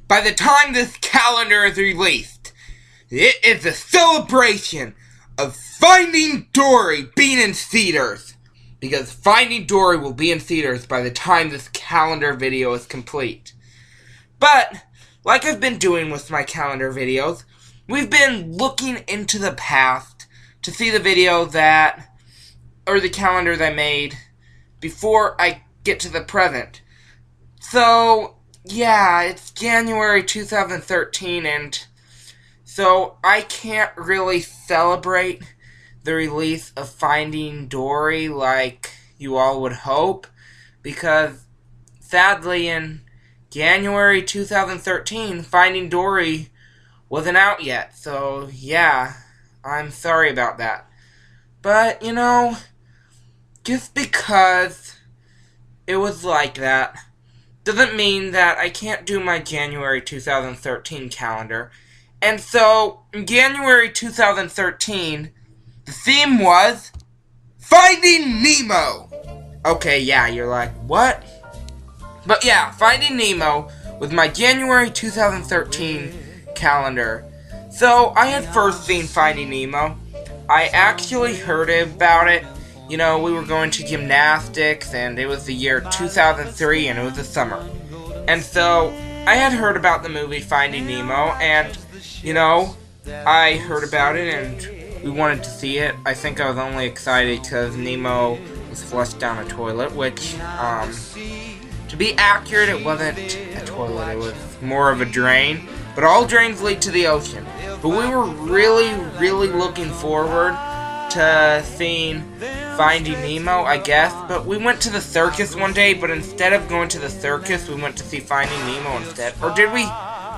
by the time this calendar is released, it is a celebration of Finding Dory being in theaters. Because Finding Dory will be in theaters by the time this calendar video is complete. But, like I've been doing with my calendar videos, we've been looking into the past to see the video that, or the calendars I made before I get to the present. So, yeah, it's January 2013, and so I can't really celebrate the release of Finding Dory like you all would hope, because sadly in January 2013, Finding Dory wasn't out yet, so yeah, I'm sorry about that. But, you know, just because it was like that doesn't mean that I can't do my January 2013 calendar. And so, in January 2013, the theme was Finding Nemo. Okay, yeah, you're like, what? But yeah, Finding Nemo was my January 2013 calendar. So, I had first seen Finding Nemo. I actually heard about it. You know, we were going to gymnastics, and it was the year 2003, and it was the summer. And so, I had heard about the movie Finding Nemo, and, you know, I heard about it, and we wanted to see it. I think I was only excited because Nemo was flushed down a toilet, which, to be accurate, it wasn't a toilet, it was more of a drain. But all drains lead to the ocean. But we were really, really looking forward to seeing Finding Nemo, I guess. But we went to the circus one day, but instead of going to the circus, we went to see Finding Nemo instead. Or did we?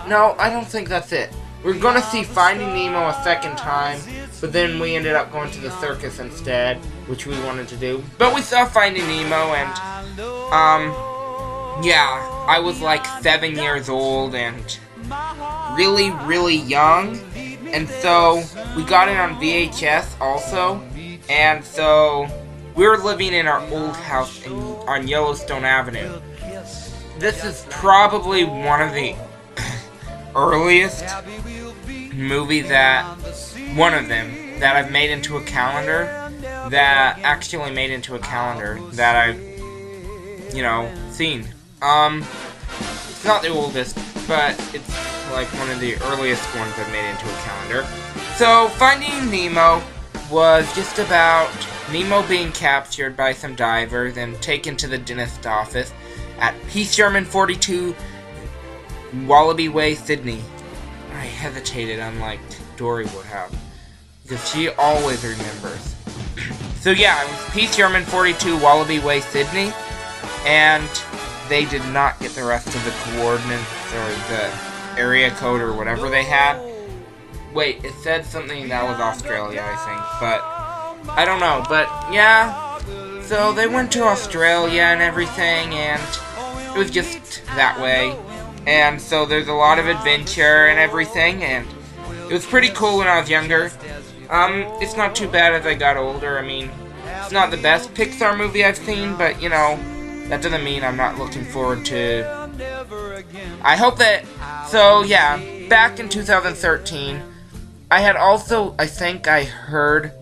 No, I don't think that's it. We were going to see Finding Nemo a second time, but then we ended up going to the circus instead, which we wanted to do. But we saw Finding Nemo, and, yeah, I was like 7 years old and really, really young. And so, we got it on VHS also, and so, we were living in our old house on Yellowstone Avenue. This is probably one of the earliest movies one of them, that I've made into a calendar, that actually made into a calendar, that I've, you know, seen. It's not the oldest, but it's like one of the earliest ones I've made into a calendar. So, Finding Nemo was just about Nemo being captured by some divers and taken to the dentist office at PIXAR 42, Wallaby Way, Sydney. I hesitated, unlike Dory would have, because she always remembers. So yeah, it was PIXAR 42, Wallaby Way, Sydney, and they did not get the rest of the coordinates or the area code or whatever they had. Wait, it said something that was Australia, I think, but I don't know. But yeah, so they went to Australia and everything, and it was just that way. And so there's a lot of adventure and everything, and it was pretty cool when I was younger. It's not too bad as I got older. I mean, it's not the best Pixar movie I've seen, but, you know, that doesn't mean I'm not looking forward to... I hope that... So, yeah, back in 2013, I had also, I think I heard...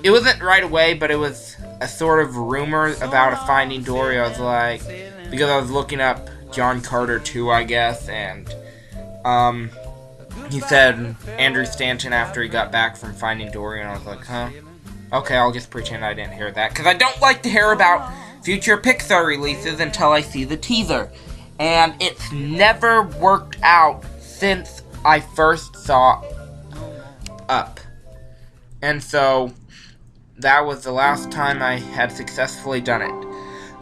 It wasn't right away, but it was a sort of rumor about a Finding Dory. I was like... Because I was looking up John Carter 2, I guess, and, he said Andrew Stanton after he got back from Finding Dory, and I was like, huh? Okay, I'll just pretend I didn't hear that, because I don't like to hear about future Pixar releases until I see the teaser. And it's never worked out since I first saw Up. And so, that was the last time I had successfully done it.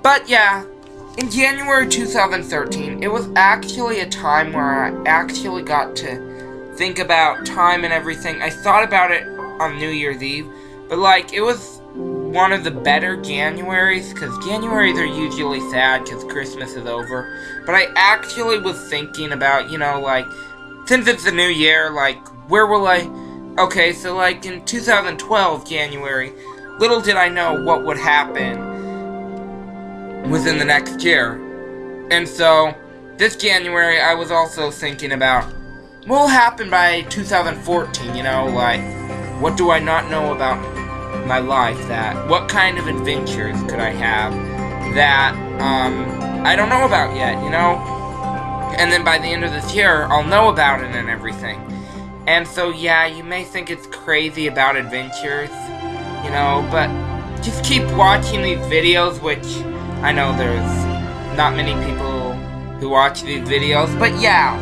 But yeah, in January 2013, it was actually a time where I actually got to think about time and everything. I thought about it on New Year's Eve, but like, it was one of the better Januaries, because Januaries are usually sad because Christmas is over. But I actually was thinking about, you know, like, since it's the new year, like, where will I... Okay, so like in 2012, January, little did I know what would happen within the next year. And so, this January, I was also thinking about what will happen by 2014, you know, like, what do I not know about my life, what kind of adventures could I have that, I don't know about yet, you know? And then by the end of this year, I'll know about it and everything. And so, yeah, you may think it's crazy about adventures, you know, but just keep watching these videos, which I know there's not many people who watch these videos, but yeah,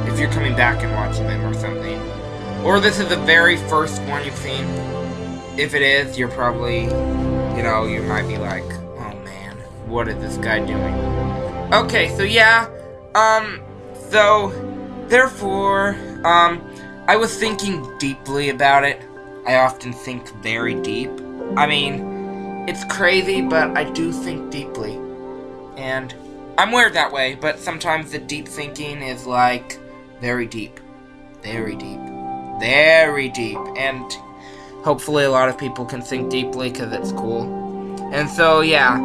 if you're coming back and watching them or something. Or this is the very first one you've seen. If it is, you're probably, you know, you might be like, oh man, what is this guy doing? Okay, so yeah, therefore, I was thinking deeply about it. I often think very deep. I mean, it's crazy, but I do think deeply. And I'm weird that way, but sometimes the deep thinking is like very deep. Very deep. Very deep. And hopefully a lot of people can think deeply because it's cool. And so, yeah,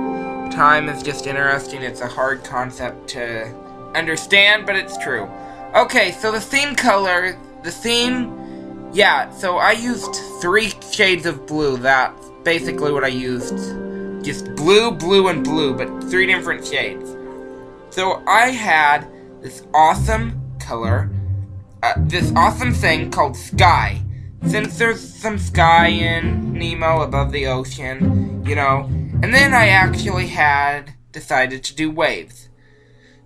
time is just interesting. It's a hard concept to understand, but it's true. Okay, so the theme color, yeah, so I used 3 shades of blue. That's basically what I used. Just blue, blue, and blue, but 3 different shades. So I had this awesome color, this awesome thing called sky. Since there's some sky in Nemo above the ocean, you know, and then I actually decided to do waves.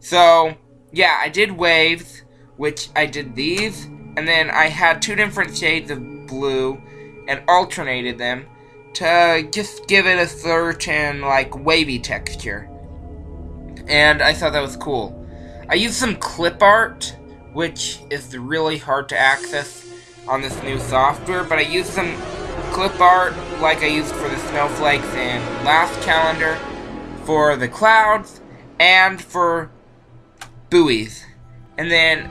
So, yeah, I did waves, which I did these, and then I had 2 different shades of blue and alternated them to just give it a certain, like, wavy texture. And I thought that was cool. I used some clip art, which is really hard to access on this new software, but I used some clip art like I used for the snowflakes in last calendar, for the clouds, and for buoys. And then,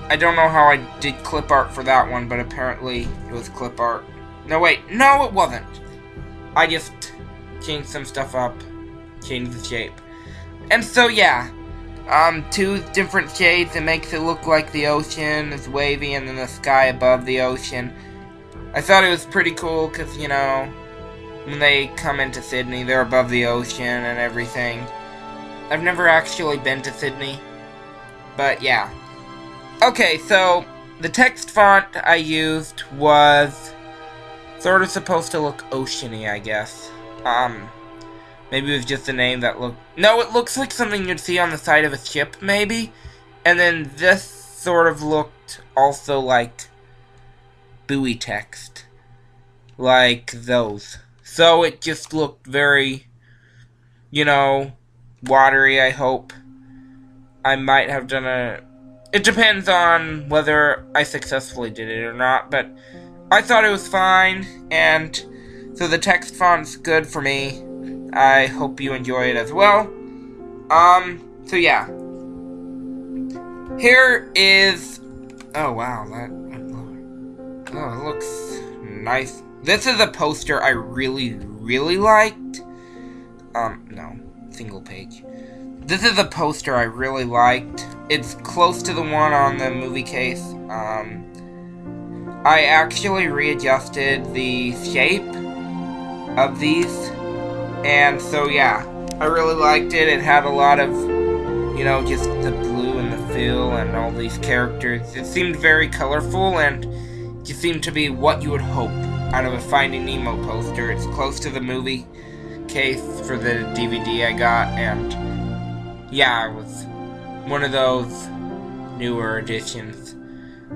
I don't know how I did clip art for that one, but apparently it was clip art. No, wait, no, it wasn't. I just changed some stuff up, changed the shape. And so, yeah, 2 different shades, it makes it look like the ocean is wavy and then the sky above the ocean. I thought it was pretty cool because, you know, when they come into Sydney, they're above the ocean and everything. I've never actually been to Sydney, but yeah. Okay, so the text font I used was sort of supposed to look oceany, I guess. Maybe it was just a name that looked... No, it looks like something you'd see on the side of a ship, maybe. And then this sort of looked also like buoy text. Like those. So it just looked very, you know, watery, I hope. I might have done a... It depends on whether I successfully did it or not, but I thought it was fine, and so the text font's good for me. I hope you enjoy it as well. So yeah. Here is... Oh, wow, oh, it looks nice. This is a poster I really, really liked. No, single page. This is a poster I really liked. It's close to the one on the movie case. I actually readjusted the shape of these. And so, yeah, I really liked it. It had a lot of, you know, just the blue and the fill and all these characters. It seemed very colorful and just seemed to be what you would hope out of a Finding Nemo poster. It's close to the movie case for the DVD I got, and yeah, it was one of those newer editions.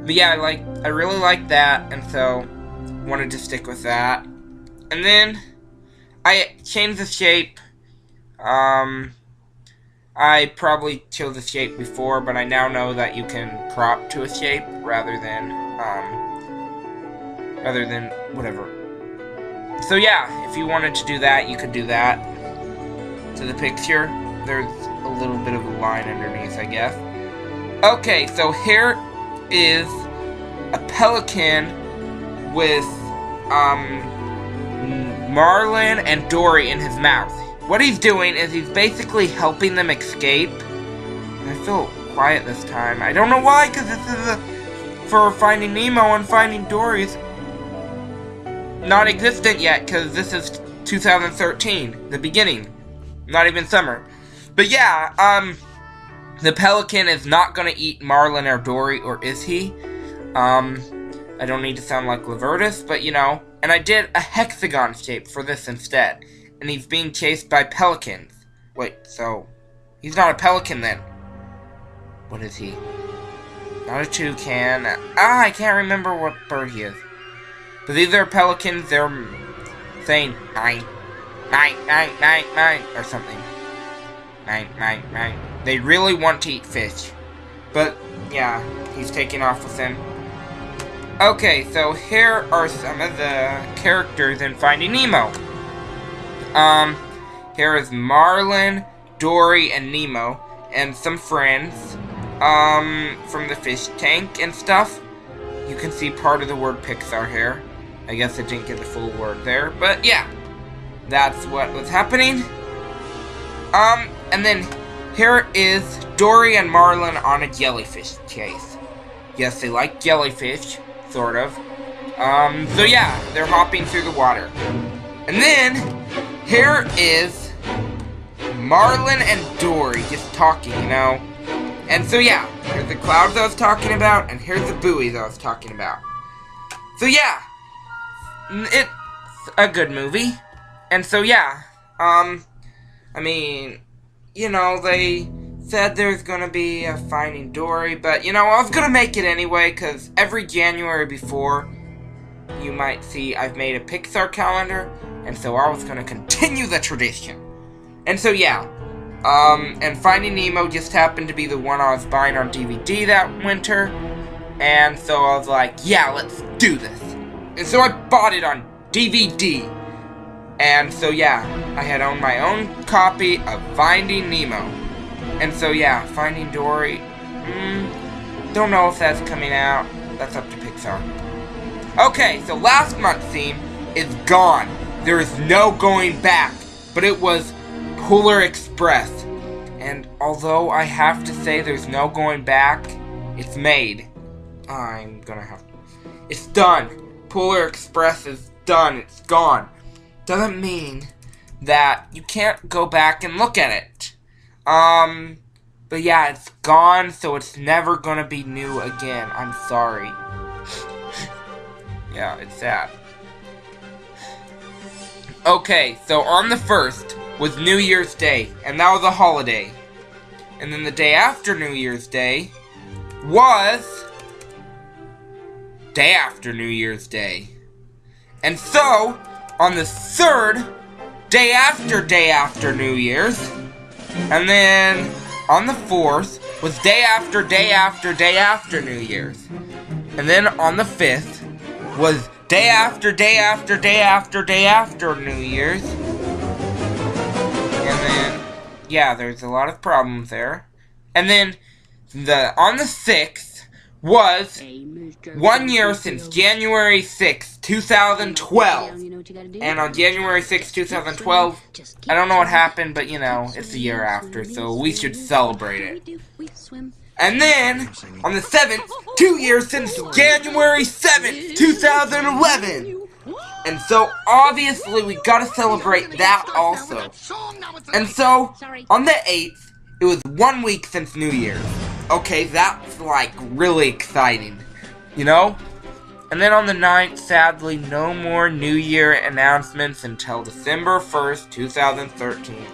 But yeah, I really liked that, and so wanted to stick with that. And then I changed the shape. I probably chose the shape before, but I now know that you can crop to a shape rather than whatever. So yeah, if you wanted to do that, you could do that to the picture. There's a little bit of a line underneath, I guess. Okay, so here is a pelican with Marlin and Dory in his mouth. What he's doing is he's basically helping them escape. I feel quiet this time. I don't know why, because this is for Finding Nemo, and Finding Dory's not existent yet, because this is 2013, the beginning. Not even summer. But yeah, the pelican is not gonna eat Marlin or Dory, or is he? I don't need to sound like Lavertus, but you know. And I did a hexagon shape for this instead. And he's being chased by pelicans. Wait, so he's not a pelican then. What is he? Not a toucan. I can't remember what bird he is. But these are pelicans. They're saying nine, nine, nine, nine, nine, or something. Nine, nine, nine. They really want to eat fish. But yeah, he's taking off with them. Okay, so here are some of the characters in Finding Nemo. Here is Marlin, Dory, and Nemo, and some friends, from the fish tank and stuff. You can see part of the word PIXAR here. I guess I didn't get the full word there, but yeah. That's what was happening. And then here is Dory and Marlin on a jellyfish chase. Yes, they like jellyfish, sort of. So yeah, they're hopping through the water. And then, here is Marlin and Dory just talking, you know. And so yeah, here's the clouds I was talking about, and here's the buoys I was talking about. So yeah, it's a good movie. And so yeah, I mean, you know, they said there's gonna be a Finding Dory, but you know, I was gonna make it anyway, because every January before, you might see I've made a PIXAR calendar, and so I was gonna continue the tradition. And so yeah, and Finding Nemo just happened to be the one I was buying on DVD that winter, and so I was like, yeah, let's do this. And so I bought it on DVD. And so yeah, I had owned my own copy of Finding Nemo. And so yeah, Finding Dory, don't know if that's coming out. That's up to PIXAR. Okay, so last month's theme is gone. There is no going back. But it was Polar Express. And although I have to say there's no going back, it's made. I'm gonna have to. It's done. Polar Express is done. It's gone. Doesn't mean that you can't go back and look at it. But yeah, it's gone, so it's never gonna be new again. I'm sorry. Yeah, it's sad. Okay, so on the 1st was New Year's Day, and that was a holiday. And then the day after New Year's Day was day after New Year's Day. And so, on the 3rd, day after New Year's, and then on the 4th was day after New Year's. And then on the 5th was day after New Year's. And then, yeah, there's a lot of problems there. And then on the 6th was 1 year since January 6th, 2012. And on January 6th, 2012, I don't know what happened, but you know, it's the year after, so we should celebrate it. And then, on the 7th, 2 years since January 7th, 2011. And so, obviously, we gotta celebrate that also. And so, on the 8th, it was 1 week since New Year's. Okay, that's, like, really exciting. You know? And then on the 9th, sadly, no more New Year announcements until December 1st, 2013.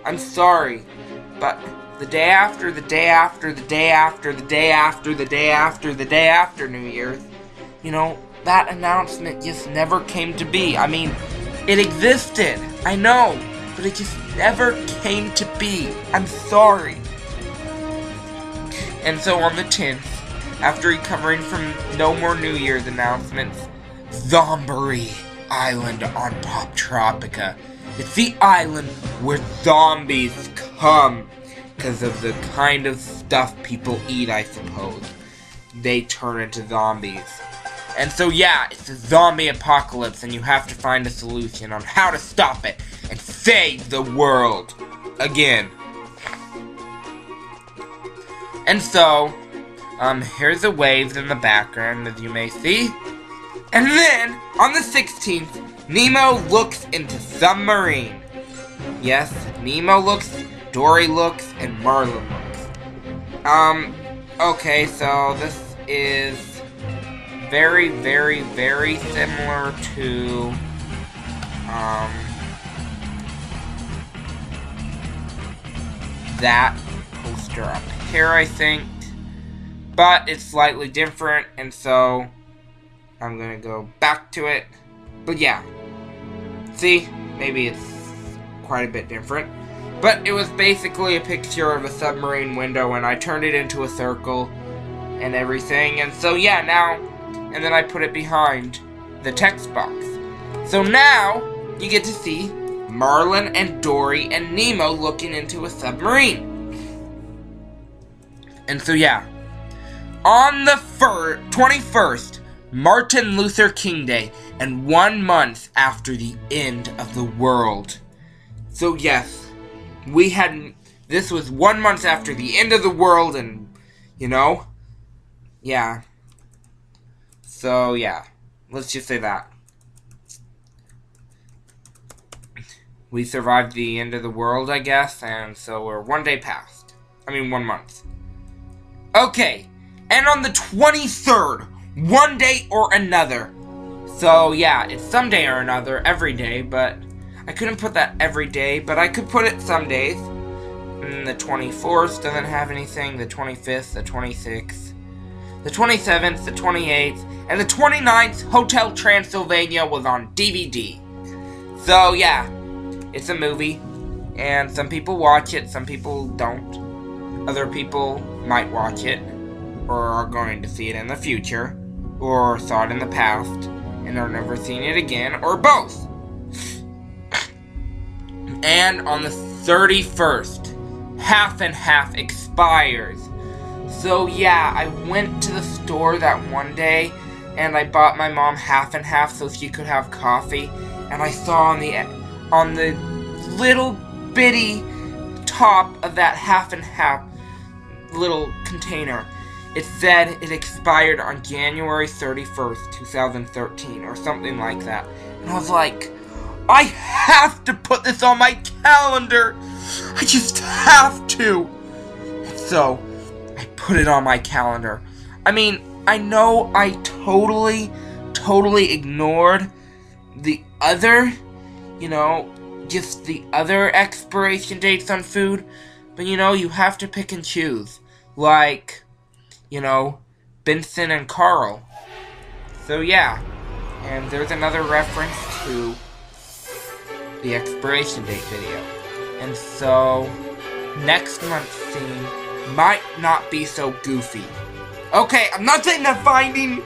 I'm sorry, but the day after New Year's, you know, that announcement just never came to be. I mean, it existed, I know, but it just never came to be. I'm sorry. And so on the 10th, after recovering from no more New Year's announcements, Zombie Island on Pop Tropica. It's the island where zombies come. Because of the kind of stuff people eat, I suppose. They turn into zombies. And so yeah, it's a zombie apocalypse, and you have to find a solution on how to stop it and save the world. Again. And so, here's the waves in the background, as you may see. And then, on the 16th, Nemo looks into submarine. Yes, Nemo looks, Dory looks, and Marlin looks. Okay, so this is very, very, very similar to, that poster up here, I think. But it's slightly different, and so I'm gonna go back to it. But yeah, see, maybe it's quite a bit different. But it was basically a picture of a submarine window, and I turned it into a circle and everything. And so yeah, now, and then I put it behind the text box. So now, you get to see Marlin and Dory and Nemo looking into a submarine. And so yeah, on the 21st, Martin Luther King Day, and 1 month after the end of the world. So yes, this was 1 month after the end of the world, and, you know, yeah. So yeah, let's just say that. We survived the end of the world, I guess, and so we're 1 day past. 1 month. Okay, and on the 23rd, one day or another. So yeah, it's someday or another, every day, but I couldn't put that every day, but I could put it some days. And the 24th doesn't have anything, the 25th, the 26th, the 27th, the 28th, and the 29th, Hotel Transylvania was on DVD. So yeah, it's a movie, and some people watch it, some people don't. Other people might watch it, or are going to see it in the future, or saw it in the past, and are never seeing it again, or both. And on the 31st, half and half expires. So yeah, I went to the store that one day, and I bought my mom half and half so she could have coffee, and I saw on the little bitty top of that half and half little container, it said it expired on January 31st, 2013, or something like that. And I was like, I have to put this on my calendar! I just have to! And so, I put it on my calendar. I know I totally ignored the other, just the other expiration dates on food, but you have to pick and choose. Like, Benson and Carl. So yeah, and there's another reference to the expiration date video. And so, next month's theme might not be so goofy. Okay, I'm not saying that Finding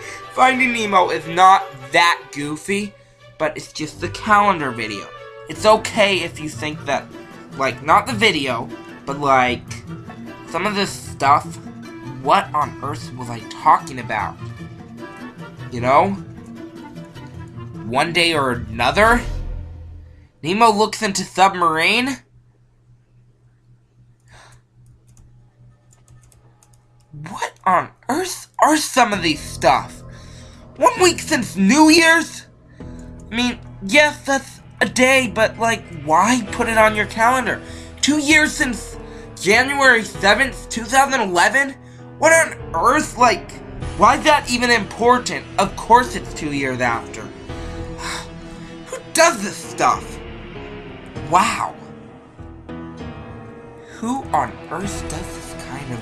Nemo is not that goofy, but it's just the calendar video. It's okay if you think that, not the video, but some of this stuff, what on earth was I talking about? One day or another? Nemo looks into submarine? What on earth are some of these stuff? 1 week since New Year's? Yes, that's a day, but why put it on your calendar? 2 years since January 7th, 2011? What on earth, why is that even important? Of course it's 2 years after. Who does this stuff? Wow. Who on earth does this kind of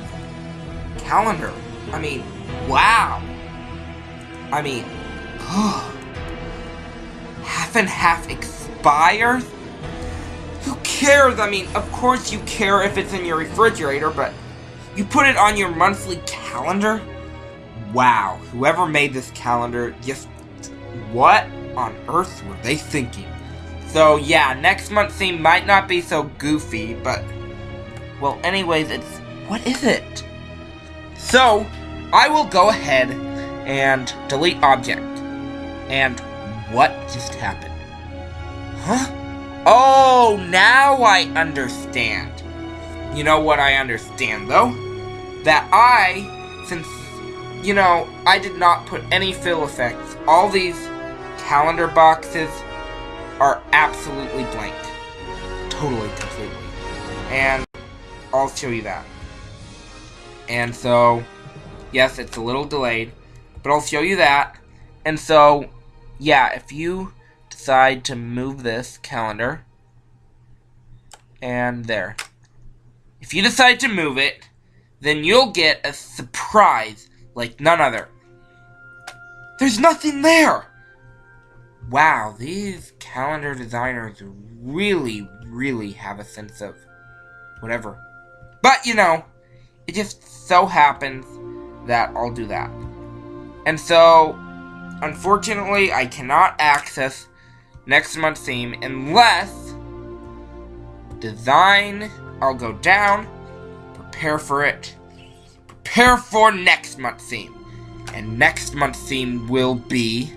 calendar? Wow. Half and half expires? Who cares? Of course you care if it's in your refrigerator, but you put it on your monthly calendar? Wow, whoever made this calendar, what on earth were they thinking? So yeah, next month's theme might not be so goofy, but, well, anyways, what is it? So, I will go ahead and delete object. And what just happened? Huh? Oh, now I understand. You know what I understand, though? that since, you know, I did not put any fill effects, all these calendar boxes are absolutely blank. Totally, completely. And I'll show you that. And so, yes, it's a little delayed, but I'll show you that. And so, yeah, if you decide to move this calendar, and there. If you decide to move it, then you'll get a surprise like none other. There's nothing there! Wow, these calendar designers really, really have a sense of whatever. But, you know, it just so happens that I'll do that. And so, unfortunately, I cannot access next month's theme unless design, I'll go down, prepare for it, prepare for next month's theme. And next month's theme will be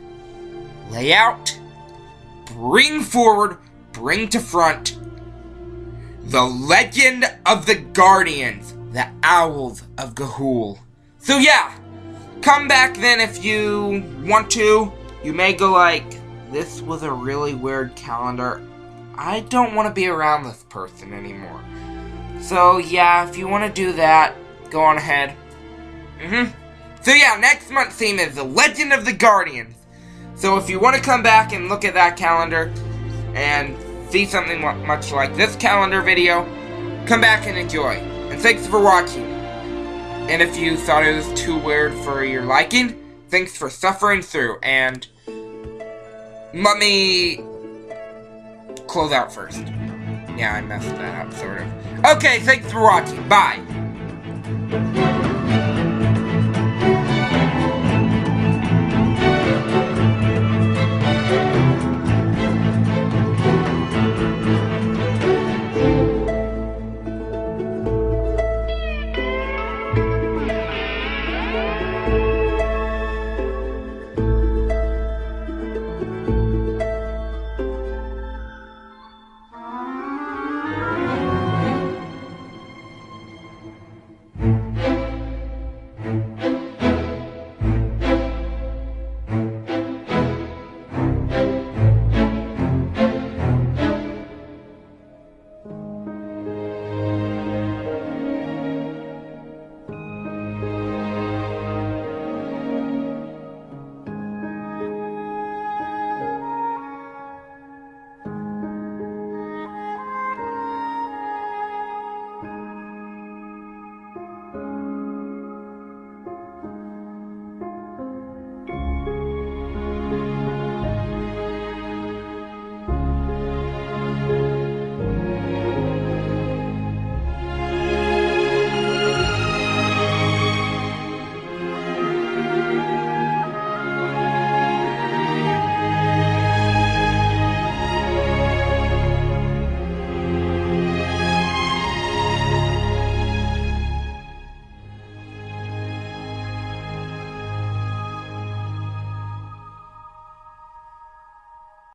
layout, bring forward, bring to front, the Legend of the Guardians, the Owls of Ga'Hoole. So yeah, come back then if you want to. You may go like, this was a really weird calendar. I don't want to be around this person anymore. So yeah, if you want to do that, go on ahead. So yeah, next month's theme is the Legend of the Guardians. So if you want to come back and look at that calendar and see something much like this calendar video, come back and enjoy. And thanks for watching. And if you thought it was too weird for your liking, thanks for suffering through. And let me close out first. Yeah, I messed that up, sort of. Okay, thanks for watching. Bye.